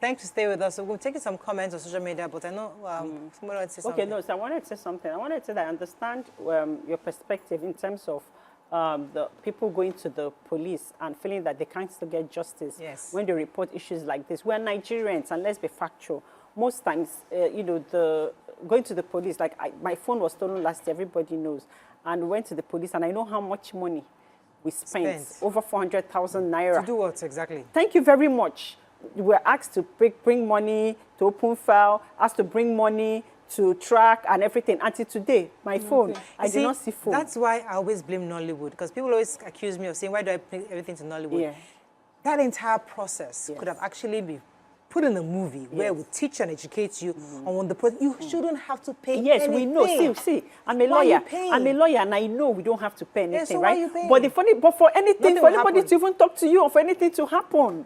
Thanks to stay with us. So we're taking some comments on social media, but I know somebody wanted to say something. Okay, no, so I wanted to say something. I wanted to say that I understand your perspective in terms of the people going to the police and feeling that they can't still get justice when they report issues like this. We're Nigerians, and let's be factual. Most times, you know, going to the police, like my phone was stolen last year, everybody knows, and we went to the police, and I know how much money we spent. Over 400,000 naira. To do what exactly? Thank you very much. We were asked to bring money to open file, asked to bring money to track and everything. Until today, my phone, I did not see phone. That's why I always blame Nollywood, because people always accuse me of saying, why do I bring everything to Nollywood? Yeah. That entire process could have actually been put in a movie where we teach and educate you on the you shouldn't have to pay anything. We know. See, I'm a lawyer. I'm a lawyer, and I know we don't have to pay anything, so right? Why are you paying? But for anything, for anybody to even talk to you or for anything to happen.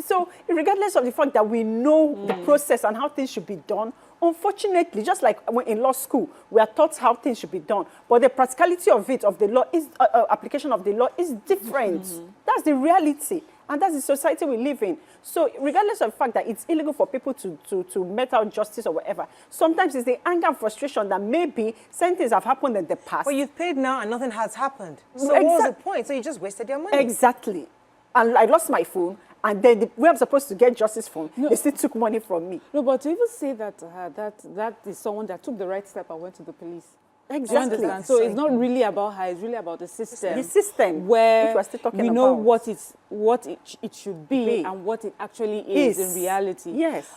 So regardless of the fact that we know the process and how things should be done, unfortunately, just like in law school, we are taught how things should be done, but the practicality of it, of the law, is application of the law is different. That's the reality, and that's the society we live in. So regardless of the fact that it's illegal for people to mete out justice or whatever, sometimes it's the anger and frustration that maybe certain things have happened in the past. But you've paid now and nothing has happened. So what was the point? So you just wasted your money. Exactly. And I lost my phone, and then where I'm supposed to get justice from, they still took money from me. No, but to even say that that is someone that took the right step and went to the police. Exactly. Do you understand? So it's not really about her, it's really about the system. The system, where we know about. what it should be and what it actually is in reality. Yes.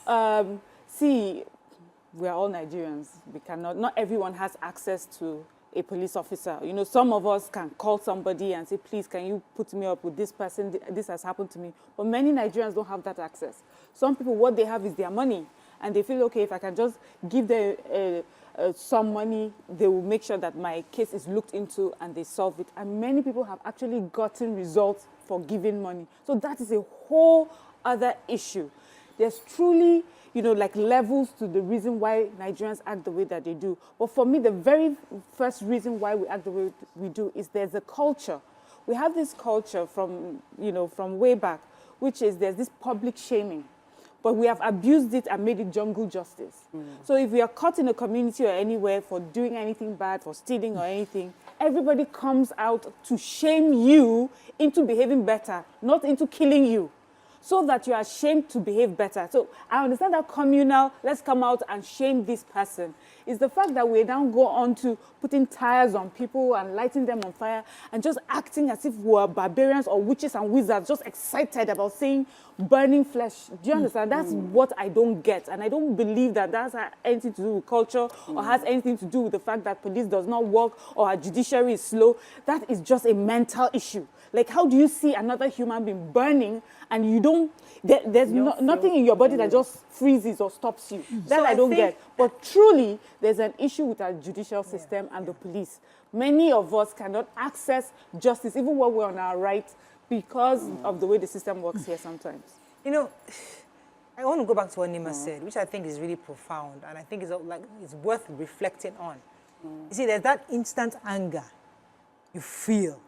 See, we are all Nigerians. We cannot, not everyone has access to a police officer. You know, some of us can call somebody and say, please, can you put me up with this person? This has happened to me. But many Nigerians don't have that access. Some people, what they have is their money. And they feel, okay, if I can just give them some money, they will make sure that my case is looked into and they solve it. And many people have actually gotten results for giving money. So that is a whole other issue. There's truly, you know, like levels to the reason why Nigerians act the way that they do. But for me, the very first reason why we act the way we do is there's a culture. We have this culture from, you know, from way back, which is there's this public shaming. But we have abused it and made it jungle justice. So if we are caught in a community or anywhere for doing anything bad, for stealing or anything, everybody comes out to shame you into behaving better, not into killing you, so that you are ashamed to behave better. So I understand that communal, let's come out and shame this person. It's the fact that we now go on to putting tires on people and lighting them on fire and just acting as if we're barbarians or witches and wizards, just excited about seeing burning flesh. Do you understand? That's what I don't get. And I don't believe that that's anything to do with culture or has anything to do with the fact that police does not work or our judiciary is slow. That is just a mental issue. Like, how do you see another human being burning and you don't, there's nothing in your body that just freezes or stops you? That I don't get. But truly, there's an issue with our judicial system and the police. Many of us cannot access justice, even when we're on our right, because of the way the system works here sometimes. You know, I want to go back to what Nima said, which I think is really profound, and I think it's worth reflecting on. You see, there's that instant anger you feel.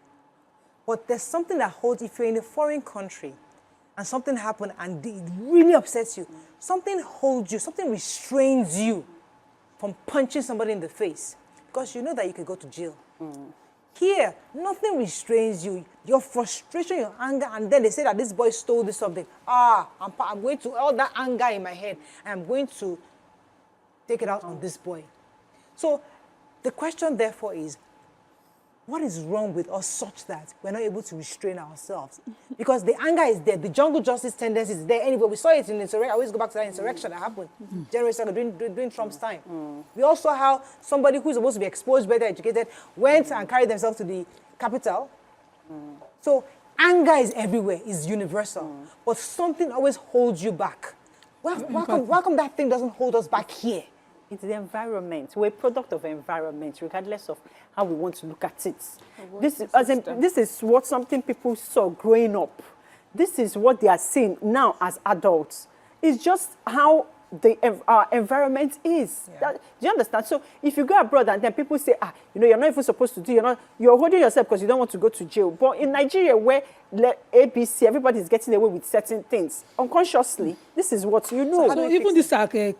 But there's something that holds, if you're in a foreign country and something happened and it really upsets you, something holds you, something restrains you from punching somebody in the face because you know that you could go to jail. Here, nothing restrains you. Your frustration, your anger, and then they say that this boy stole this something. I'm going to, all that anger in my head, and I'm going to take it out on this boy. So the question, therefore, is, what is wrong with us such that we're not able to restrain ourselves? Because the anger is there. The jungle justice tendency is there anyway. We saw it in insurrection. I always go back to that insurrection that happened January 2nd during Trump's time. We also have somebody who's supposed to be exposed, better educated, went and carried themselves to the capital. So anger is everywhere, is universal. But something always holds you back. Why come that thing doesn't hold us back here? It's the environment. We're a product of environment, regardless of how we want to look at it. This is what something people saw growing up. This is what they are seeing now as adults. It's just how our environment is. Yeah. Do you understand? So if you go abroad and then people say, you're not even supposed to do, you're holding yourself because you don't want to go to jail. But in Nigeria, where ABC, everybody's getting away with certain things unconsciously, this is what you know. So even this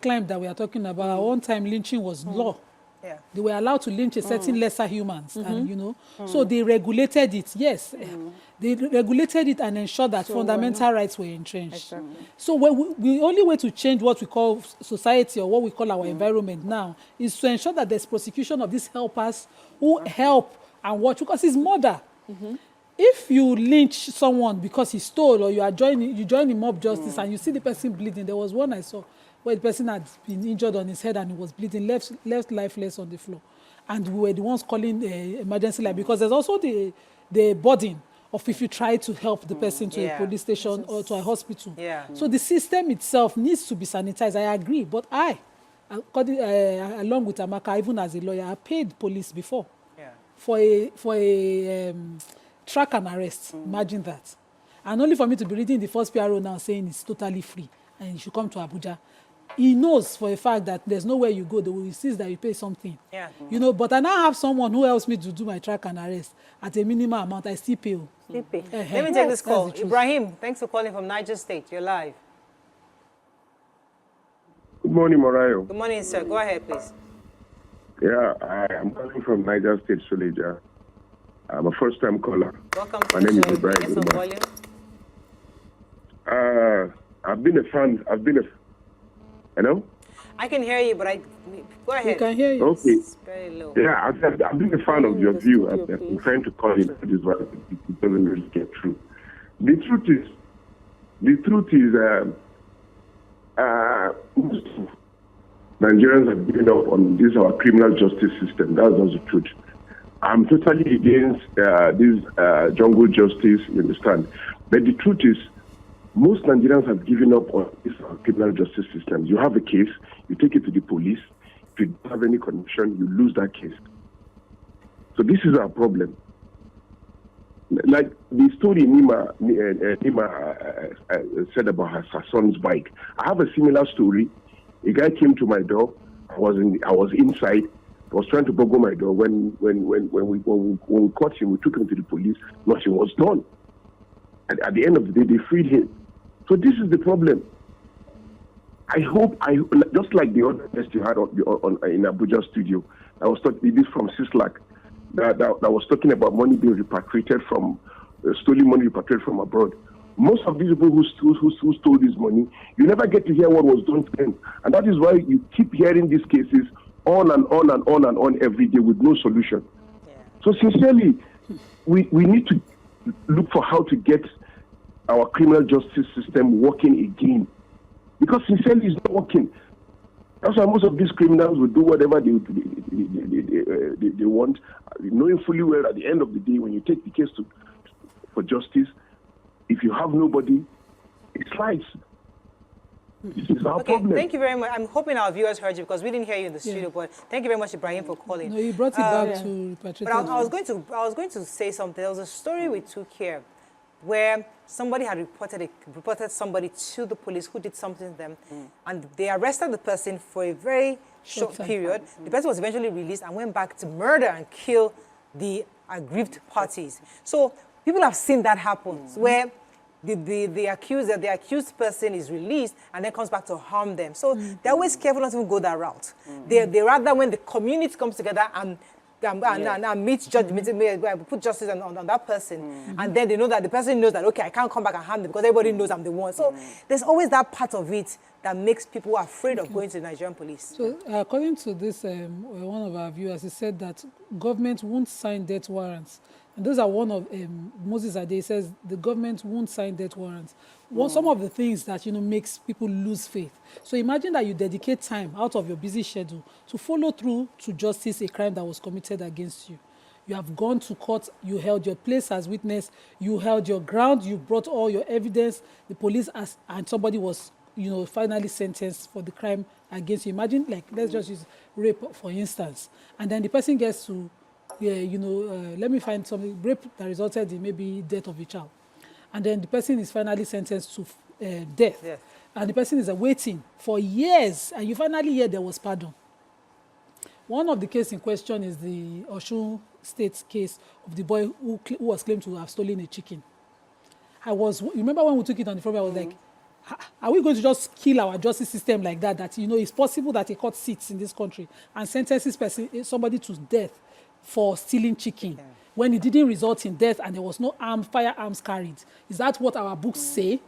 climb that we are talking about, at one time lynching was law. Yeah. They were allowed to lynch a certain lesser humans, and so they regulated it. Yes, they regulated it and ensured that fundamental rights were entrenched. Exactly. So the only way to change what we call society or what we call our environment now is to ensure that there's prosecution of these helpers who help and watch, because it's murder. If you lynch someone because he stole, or you join in mob justice and you see the person bleeding, there was one I saw where the person had been injured on his head and he was bleeding, left lifeless on the floor. And we were the ones calling the emergency line, because there's also the burden of if you try to help the person to a police station or to a hospital. Yeah. So the system itself needs to be sanitized. I agree, but along with Amaka, even as a lawyer, I paid police before for a track and arrest. Imagine that. And only for me to be reading the first PRO now saying it's totally free and you should come to Abuja. He knows for a fact that there's nowhere you go, they will insist that you pay something. Yeah. But I now have someone who helps me to do my track and arrest at a minimum amount. I still pay. Let me take this call. Ibrahim, thanks for calling from Niger State. You're live. Good morning, Mariam. Good morning, sir. Go ahead, please. Yeah, I'm calling from Niger State, Suleja. I'm a first-time caller. Welcome My to name the is show. Ibrahim. Get some volume. I've been a fan. Hello? I can hear you, but go ahead. You can hear you. Okay. It's very low. Yeah, I've been a fan of your view. studio, I'm please. trying to call it, but it doesn't really get through. The truth is, most Nigerians have given up on this our criminal justice system. That's not the truth. I'm totally against this jungle justice, you understand? But the truth is, most Nigerians have given up on this criminal justice system. You have a case, you take it to the police. If you don't have any connection, you lose that case. So this is our problem. Like the story Nima said about her son's bike. I have a similar story. A guy came to my door. I was inside. I was trying to boggle my door. When we caught him, we took him to the police. Nothing was done. At the end of the day, they freed him. So this is the problem. I hope, just like the other test you had in Abuja studio, I was talking this from Sislak, that was talking about money being repatriated from, stolen money repatriated from abroad. Most of these people who stole this money, you never get to hear what was done to them. And that is why you keep hearing these cases on and on and on and on every day with no solution. Yeah. So sincerely, we need to look for how to get our criminal justice system working again. Because sincerely, it's not working. That's why most of these criminals will do whatever they want, knowing fully well at the end of the day, when you take the case for justice, if you have nobody, it slides. This is our problem. Thank you very much. I'm hoping our viewers heard you because we didn't hear you in the studio. But thank you very much, Ibrahim, for calling. No, you brought it back to repatriate. But I was going to say something. There was a story we took here where somebody had reported somebody to the police who did something to them, and they arrested the person for a very short period. The person was eventually released and went back to murder and kill the aggrieved parties. So people have seen that happen, where the accused person is released and then comes back to harm them. So they're always careful not to even go that route. They rather, when the community comes together and put justice on that person, and then they know that the person knows that, okay, I can't come back and harm them because everybody knows I'm the one. So there's always that part of it that makes people afraid of going to the Nigerian police. So according to this, one of our viewers, he said that government won't sign death warrants. And those are one of Moses Ade says the government won't sign death warrants. Some of the things that makes people lose faith. So imagine that you dedicate time out of your busy schedule to follow through to justice a crime that was committed against you. You have gone to court, you held your place as witness, you held your ground, you brought all your evidence, the police and somebody was finally sentenced for the crime against you. Imagine, let's just use rape for instance, and then the person gets to let me find something, rape that resulted in maybe death of a child. And then the person is finally sentenced to death. and the person is waiting for years, and you finally hear there was pardon. One of the cases in question is the Osun State case of the boy who was claimed to have stolen a chicken. You remember when we took it on the program, I was like, are we going to just kill our justice system like that? That, it's possible that a court sits in this country and sentences somebody to death for stealing chicken when it didn't result in death and there was no firearms carried. Is that what our books say?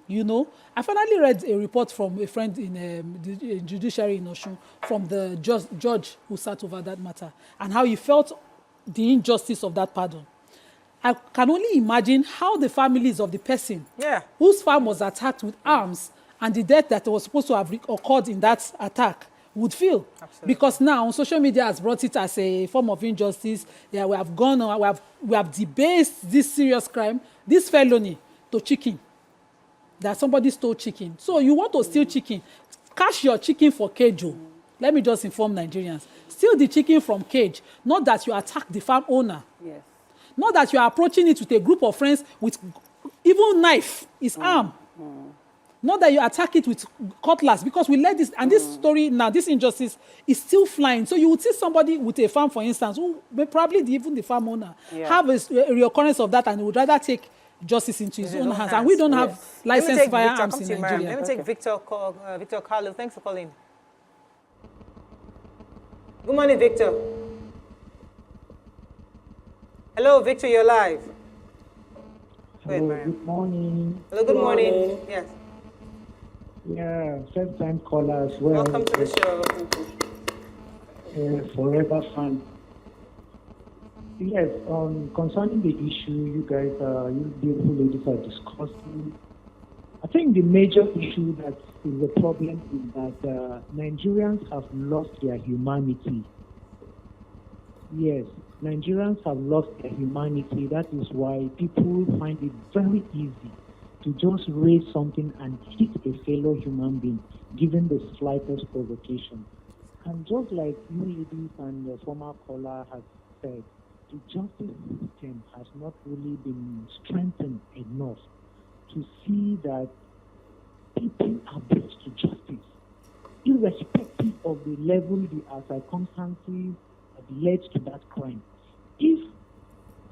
I finally read a report from a friend in the judiciary in Osun, from the judge who sat over that matter, and how he felt the injustice of that pardon. I can only imagine how the families of the person whose farm was attacked with arms and the death that was supposed to have occurred in that attack would feel. Absolutely. Because now social media has brought it as a form of injustice. We have gone on, we have debased this serious crime, this felony, to chicken. That somebody stole chicken. So you want to steal chicken, cash your chicken for cage. Let me just inform Nigerians. Steal the chicken from cage, not that you attack the farm owner. Yes. Not that you are approaching it with a group of friends with even knife, is arm. Not that you attack it with cutlass, because we let this, and this story now, this injustice is still flying. So you would see somebody with a farm, for instance, who may probably even the farm owner have a reoccurrence of that, and would rather take justice into his own hands. And we don't have licensed firearms in Nigeria. Let me take Victor Carlo. Thanks for calling. Good morning, Victor. Hello, Victor, you're live. Hello, good morning. Hello, good morning. Yes. Yeah, first time caller as well. Welcome to the show. Forever fan. Yes, concerning the issue you guys, you beautiful ladies are discussing, I think the major issue that is the problem is that Nigerians have lost their humanity. Yes, Nigerians have lost their humanity. That is why people find it very easy to just raise something and hit a fellow human being, given the slightest provocation. And just like you ladies and the former caller has said, the justice system has not really been strengthened enough to see that people are brought to justice, irrespective of the level, the circumstances that led to that crime. If,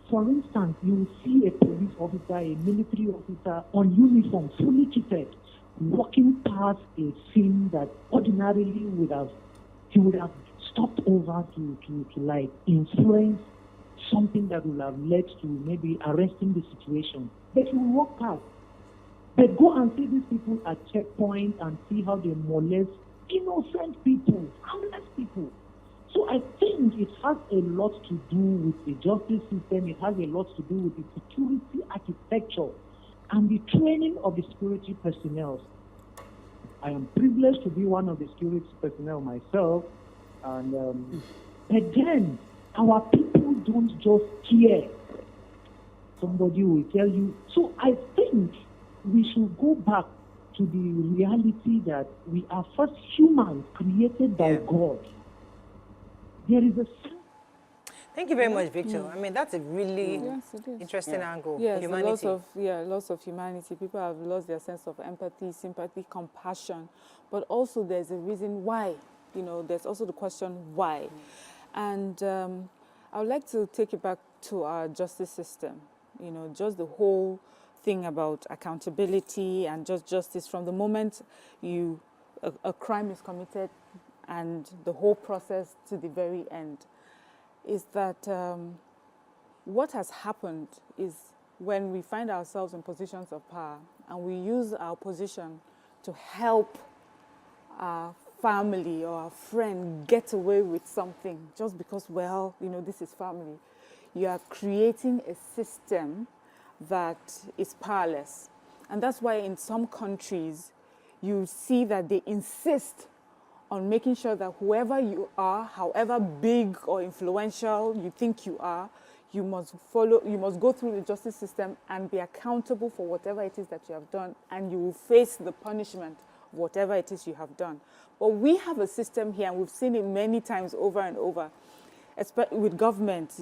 for instance, you see a police officer, a military officer on uniform, fully kitted, walking past a scene that ordinarily he would have stopped over to like influence something that would have led to maybe arresting the situation. But you will walk past. But go and see these people at checkpoint and see how they molest innocent people, harmless people. So I think it has a lot to do with the justice system. It has a lot to do with the security architecture and the training of the security personnel. I am privileged to be one of the security personnel myself. And again, our people don't just care. Somebody will tell you. So I think we should go back to the reality that we are first humans created by God. There is a sense. Thank you very much, Victor. I mean, that's a really interesting angle. Yes, humanity. Lots of humanity. People have lost their sense of empathy, sympathy, compassion. But also there's a reason why. There's also the question why. And I would like to take it back to our justice system. Just the whole thing about accountability and just justice from the moment a crime is committed and the whole process to the very end, is that what has happened is when we find ourselves in positions of power and we use our position to help our family or our friend get away with something just because, this is family, you are creating a system that is powerless. And that's why in some countries you see that they insist on making sure that whoever you are, however big or influential you think you are, you must go through the justice system and be accountable for whatever it is that you have done, and you will face the punishment of whatever it is you have done. But we have a system here, and we've seen it many times over and over, especially with government.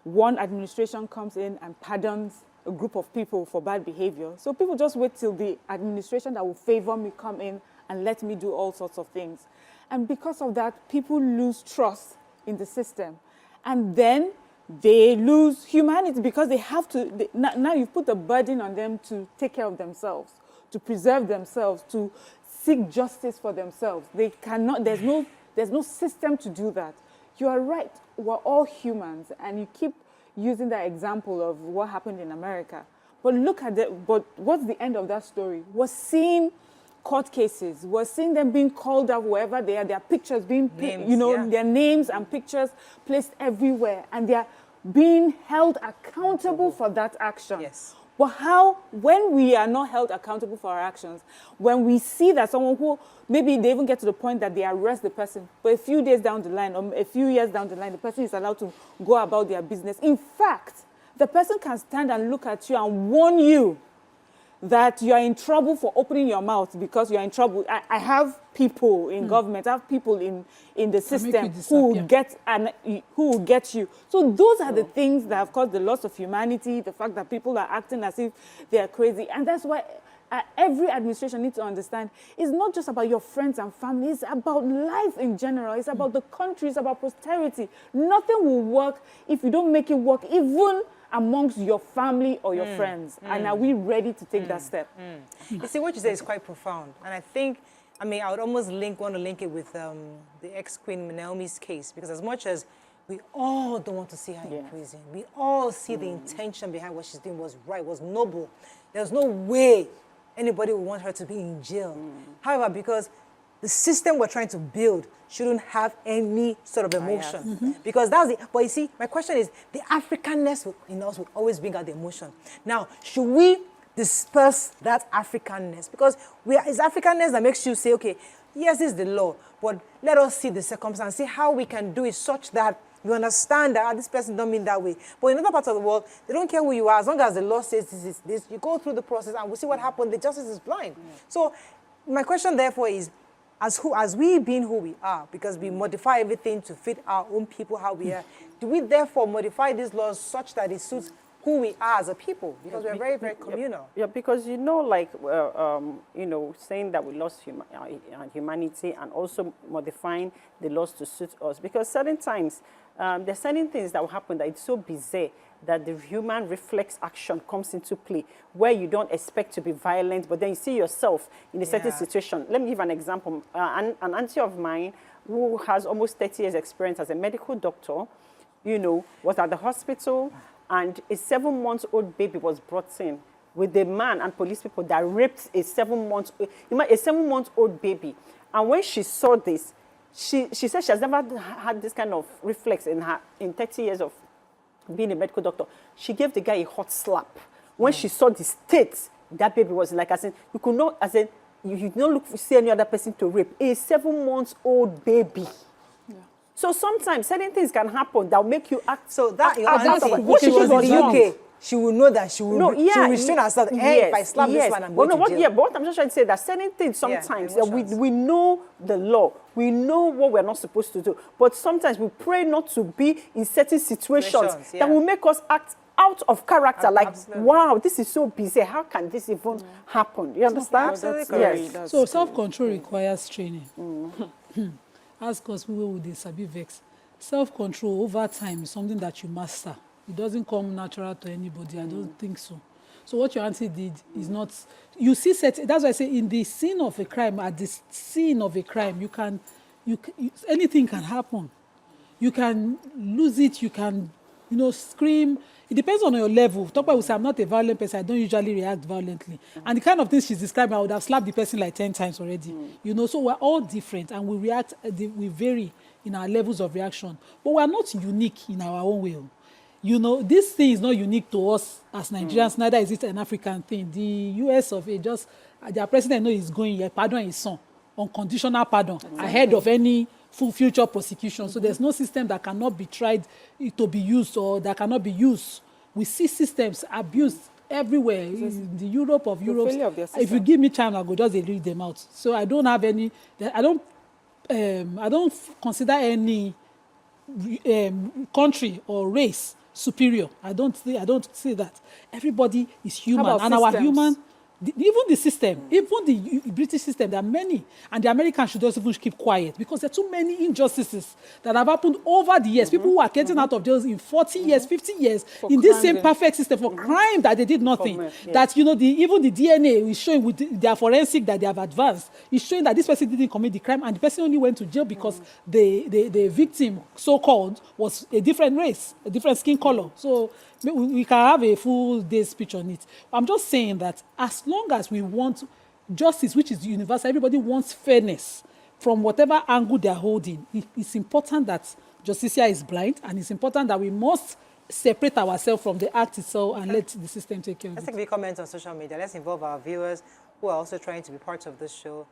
One administration comes in and pardons a group of people for bad behavior. So people just wait till the administration that will favor me come in and let me do all sorts of things. And because of that, people lose trust in the system. And then they lose humanity because they have to, now you've put a burden on them to take care of themselves, to preserve themselves, to seek justice for themselves. They cannot, there's no system to do that. You are right, we're all humans, and you keep using that example of what happened in America. But look at but what's the end of that story? We're seeing court cases. We're seeing them being called up wherever they are. Their pictures being, their names and pictures placed everywhere. And they're being held accountable for that action. Yes. But when we are not held accountable for our actions, when we see that someone who, maybe they even get to the point that they arrest the person, but a few days down the line, or a few years down the line, the person is allowed to go about their business. In fact, the person can stand and look at you and warn you that you are in trouble for opening your mouth because you are in trouble. I have people in government, I have people in the system who will get you. So those are the things that have caused the loss of humanity, the fact that people are acting as if they are crazy. And that's why every administration needs to understand it's not just about your friends and family, it's about life in general. It's about the country, it's about posterity. Nothing will work if you don't make it work, even amongst your family or your friends. And are we ready to take that step? You see, what you say is quite profound. And I think, I would almost want to link it with the ex-Queen Naomi's case, because as much as we all don't want to see her in prison, we all see the intention behind what she's doing was right, was noble. There's no way anybody would want her to be in jail. However, because the system we're trying to build shouldn't have any sort of emotion. Because that's it. But you see, my question is, the Africanness in us will always bring out the emotion. Now, should we disperse that Africanness? Because it's Africanness that makes you say, okay, yes, this is the law, but let us see the circumstance, see how we can do it such that you understand that this person don't mean that way. But in other parts of the world, they don't care who you are. As long as the law says this is this, you go through the process and we'll see what happens. The justice is blind. So my question, therefore, is, as we being who we are, because we modify everything to fit our own people how we are, do we therefore modify these laws such that it suits who we are as a people? Because we're very, very communal. Yeah, because saying that we lost humanity and also modifying the laws to suit us. Because certain times, there's certain things that will happen that it's so bizarre that the human reflex action comes into play, where you don't expect to be violent, but then you see yourself in a certain situation. Let me give an example. An auntie of mine who has almost 30 years experience as a medical doctor, was at the hospital, and a 7-month-old baby was brought in with the man and police people that raped a 7-month-old baby. And when she saw this, she said she has never had this kind of reflex in 30 years of being a medical doctor. She gave the guy a hot slap. When she saw the state that baby was like, you could not, you did not see any other person to rape a 7-month-old baby. So sometimes certain things can happen that will make you act. So that what she was in the UK, she will know that she will restrain herself. If I slap this man, I'm going to jail. But what I'm just trying to say, that certain things sometimes we know the law, we know what we're not supposed to do, but sometimes we pray not to be in certain situations that will make us act out of character. Absolutely. Wow, this is so bizarre. How can this even happen? You understand? Absolutely. Yes. So self-control requires training. Ask us people with this sabi vex. Self-control over time is something that you master. It doesn't come natural to anybody. I don't think so. So what your auntie did is not. You see, that's why I say in the scene of a crime, at the scene of a crime, anything can happen. You can lose it. You can, scream. It depends on your level. Topa will say, I'm not a violent person. I don't usually react violently. And the kind of things she's describing, I would have slapped the person like 10 times already. So we're all different and we react, we vary in our levels of reaction. But we're not unique in our own way. This thing is not unique to us as Nigerians, neither is it an African thing. The US of A, their president knows he's going, pardon his son, unconditional pardon, ahead of any future prosecution. So there's no system that cannot be tried to be used or that cannot be used. We see systems abused everywhere in the Europe of Europe. If you give me time, I'll go just read them out. So I don't have any. I don't consider any country or race superior. I don't see that. Everybody is human, about and our systems? human. Even the system, even the British system, there are many, and the Americans should just even keep quiet because there are too many injustices that have happened over the years. People who are getting out of jail in 40 years, 50 years, in this same perfect system for crime that they did nothing. That, you know, even the DNA is showing with their forensic that they have advanced. It's showing that this person didn't commit the crime and the person only went to jail because the victim, so-called, was a different race, a different skin color. So we can have a full day's speech on it. I'm just saying that as long as we want justice, which is universal, everybody wants fairness from whatever angle they're holding. It's important that justice is blind, and it's important that we must separate ourselves from the act itself and let the system take care of it. Let's take the comments on social media. Let's involve our viewers who are also trying to be part of this show.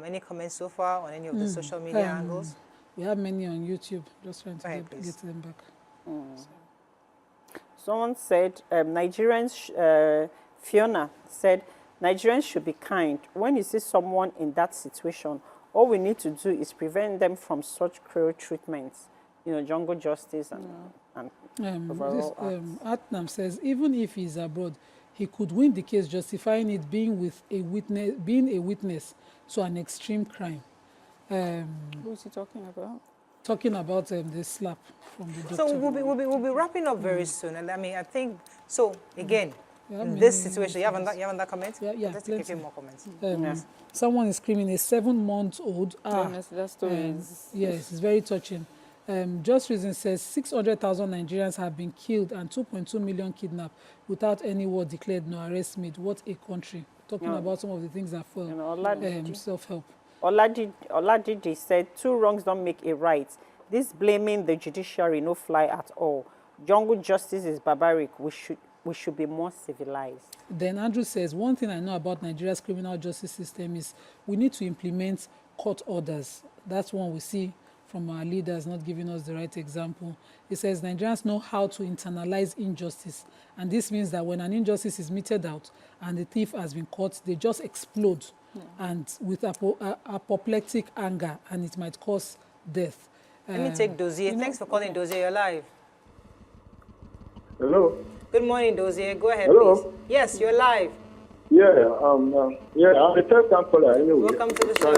Any comments so far on any of the social media angles? We have many on YouTube. Just trying to Ahead, get them back. Someone said, Fiona said, Nigerians should be kind. When you see someone in that situation, all we need to do is prevent them from such cruel treatments. You know, jungle justice and overall Atnam says, even if he's abroad, he could win the case, justifying it being a witness to an extreme crime. Who is he talking about? Talking about the slap from the doctor. So we'll be wrapping up very soon. And I mean, I think, so again, in this situation, you have that comment? Yeah, Let's take a few more comments. Someone is screaming, a 7-month-old. Honestly, that story is... Yes, it's very touching. Just Reason says 600,000 Nigerians have been killed and 2.2 million kidnapped without any war declared, no arrest made. What a country. Talking about some of the things that fall. Self-help. Oladiji said, 2 wrongs don't make a right. This blaming the judiciary no fly at all. Jungle justice is barbaric. We should be more civilized. Then Andrew says, one thing I know about Nigeria's criminal justice system is we need to implement court orders. That's one we see from our leaders not giving us the right example. He says Nigerians know how to internalize injustice. And this means that when an injustice is meted out and the thief has been caught, they just explode and with apoplectic anger, and it might cause death. Let me take Dozier. Thanks for calling, Dozier. You're live. Hello. Good morning, Dozier. Go ahead, Hello. please. Yes, you're live. Yeah, I'm a first-time caller anyway. Welcome to the show.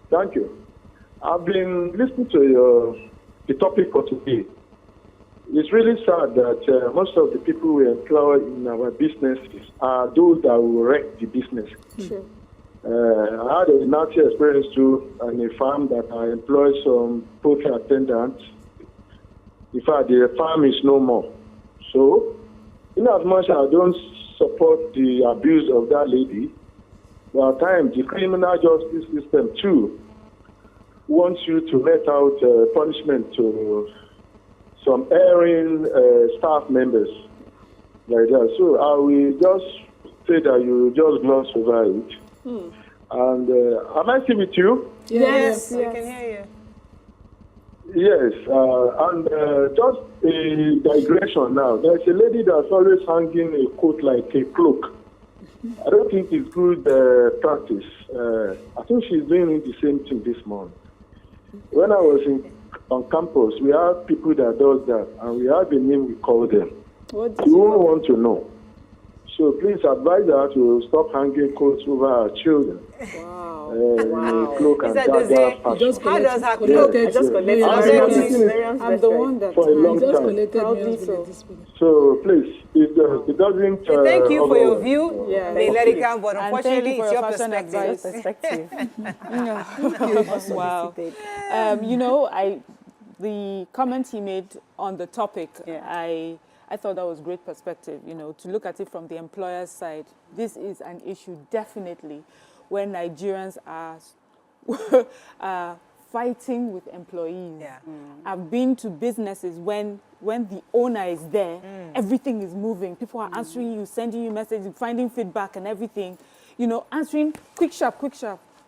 Thank you. I've been listening to the topic for today. It's really sad that most of the people we employ in our businesses are those that will wreck the business. Sure. I had a nasty experience too on a farm that I employed some poultry attendants. In fact, the farm is no more. So, in as much as I don't support the abuse of that lady, but at times the criminal justice system too wants you to let out punishment to some erring staff members like that. So I will just say that you just gloss over it. And am I still with you? Yes, we can hear you. Yes, and just a digression now. There's a lady that's always hanging a coat like a cloak. I don't think it's good practice. I think she's doing the same thing this morning. When I was on campus, we have people that does that, and we have a name we call them. You won't want to know. So please advise her to stop hanging coats over our children. Wow. Cloak and dagger fashion. How does her cloak? I'm the one that for a long Just time. collected So please, it doesn't. Thank you for your view. Yeah. May let it come, but And thank unfortunately, you for it's your your fashion perspective. Wow. You know, the comment he made on the topic, I thought that was great perspective, you know, to look at it from the employer's side. This is an issue, definitely, when Nigerians are fighting with employees. Yeah. I've been to businesses when the owner is there, everything is moving. People are answering you, sending you messages, finding feedback and everything. You know, answering quick, sharp.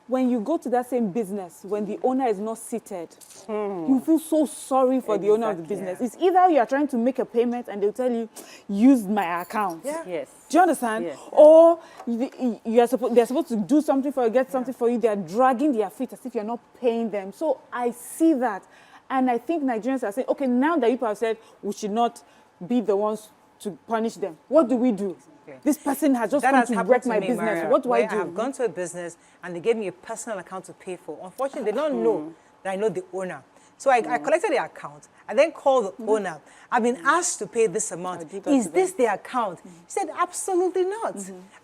When you go to that same business, when the owner is not seated, you feel so sorry for the owner of the business. It's either you are trying to make a payment and they'll tell you, use my account. Yeah. Yes. Do you understand? Yes. Or they're supposed to do something for you, get something for you. They're dragging their feet as if you're not paying them. So I see that. And I think Nigerians are saying, okay, now that people have said we should not be the ones to punish them, what do we do? This person has just come to wreck my business. Mariam, What do I where do? I have gone to a business and they gave me a personal account to pay for. Unfortunately, they don't know that I know the owner. So I collected the account. I then called the owner. I've been asked to pay this amount. Is this the account? He said, absolutely not.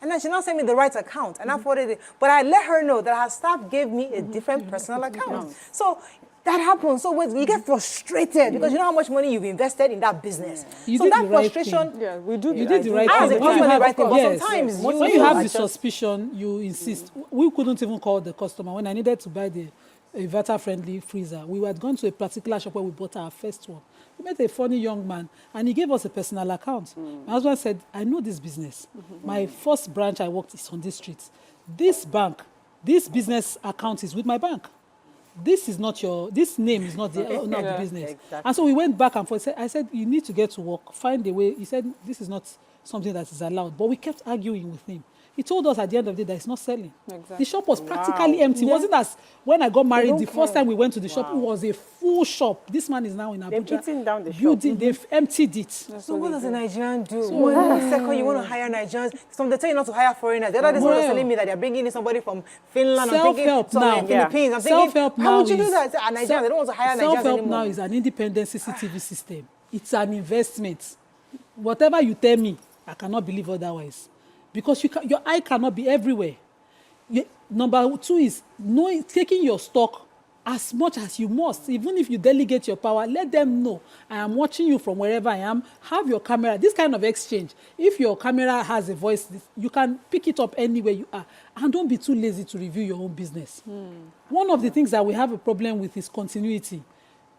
And then she now sent me the right account. And I forwarded it. But I let her know that her staff gave me a different personal account. So that happens. So when you get frustrated because you know how much money you've invested in that business. You So did that the right frustration. thing. Yeah, we do. You did the right As a thing. customer, the right thing. But Yes. sometimes When you have the suspicion, you insist. We couldn't even call the customer. When I needed to buy the inverter-friendly freezer, we had gone to a particular shop where we bought our first one. We met a funny young man, and he gave us a personal account. My husband said, I know this business. My first branch I worked is on this street. This bank, this business account is with my bank. This name is not the owner of the business. Exactly. And so we went back and forth. I said, you need to get to work, find a way. He said, this is not something that is allowed. But we kept arguing with him. He told us at the end of the day that it's not selling. Exactly. The shop was practically empty. It wasn't as when I got married, the first time we went to the shop, it was a full shop. This man is now in Abuja. They've eaten down the shop. Building, they've emptied it. So what does a Nigerian do? One second you want to hire Nigerians, they tell you not to hire foreigners. The other day someone was telling me that they're bringing in somebody from Finland. Self-help now. Philippines. I'm thinking, Self-help how now would you do is- that? Nigerians, they don't want to hire Nigerians Self-help anymore. now is an independent CCTV system. It's an investment. Whatever you tell me, I cannot believe otherwise. Because your eye cannot be everywhere. Number two is taking your stock as much as you must. Even if you delegate your power, let them know, I am watching you from wherever I am. Have your camera. This kind of exchange, if your camera has a voice, you can pick it up anywhere you are. And don't be too lazy to review your own business. One of the things that we have a problem with is continuity.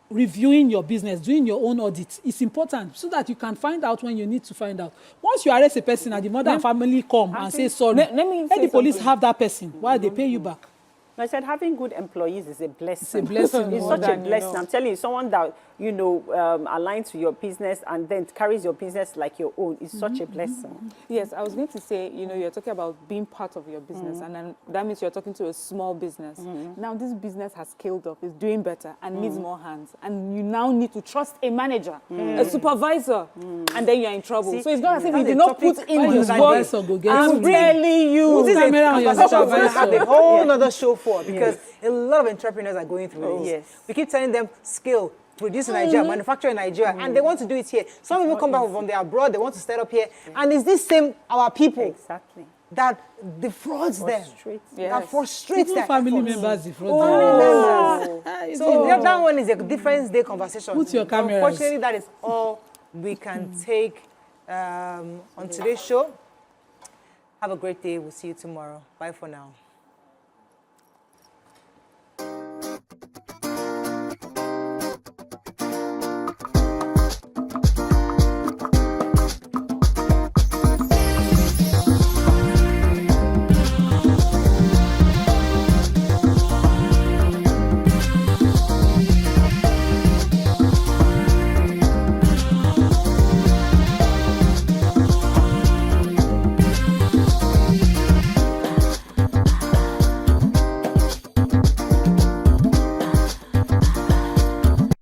Reviewing your business, doing your own audit is important so that you can find out when you need to find out. Once you arrest a person and the mother and family come and say sorry, let me let say the police something. have that person while they pay you back. I said having good employees is a blessing. It's a blessing It's more such a than you blessing. know. I'm telling you, someone that aligns to your business and then carries your business like your own is such a blessing. Yes, I was going to say, you're talking about being part of your business, and then that means you're talking to a small business. Now, this business has scaled up, is doing better, and needs more hands. And you now need to trust a manager, a supervisor, and then you're in trouble. See, so it's not as if you that's did a not topic put in on the the work. advisor go get I'm you. telling you. This is a Camera on your conversation we're going to supervisor. have a whole other show for because a lot of entrepreneurs are going through this. yes. We keep telling them skill, produce in Nigeria, manufacture in Nigeria, and they want to do it here. Some people come back from the abroad, they want to start up here, and it's this same our people Exactly. that defrauds them, Frustrates. that Yes. frustrates Even their family efforts. members, defraud Family members. So Oh. that one is a difference day conversation. Put your cameras. Unfortunately, that is all we can take on today's show. Have a great day. We'll see you tomorrow. Bye for now.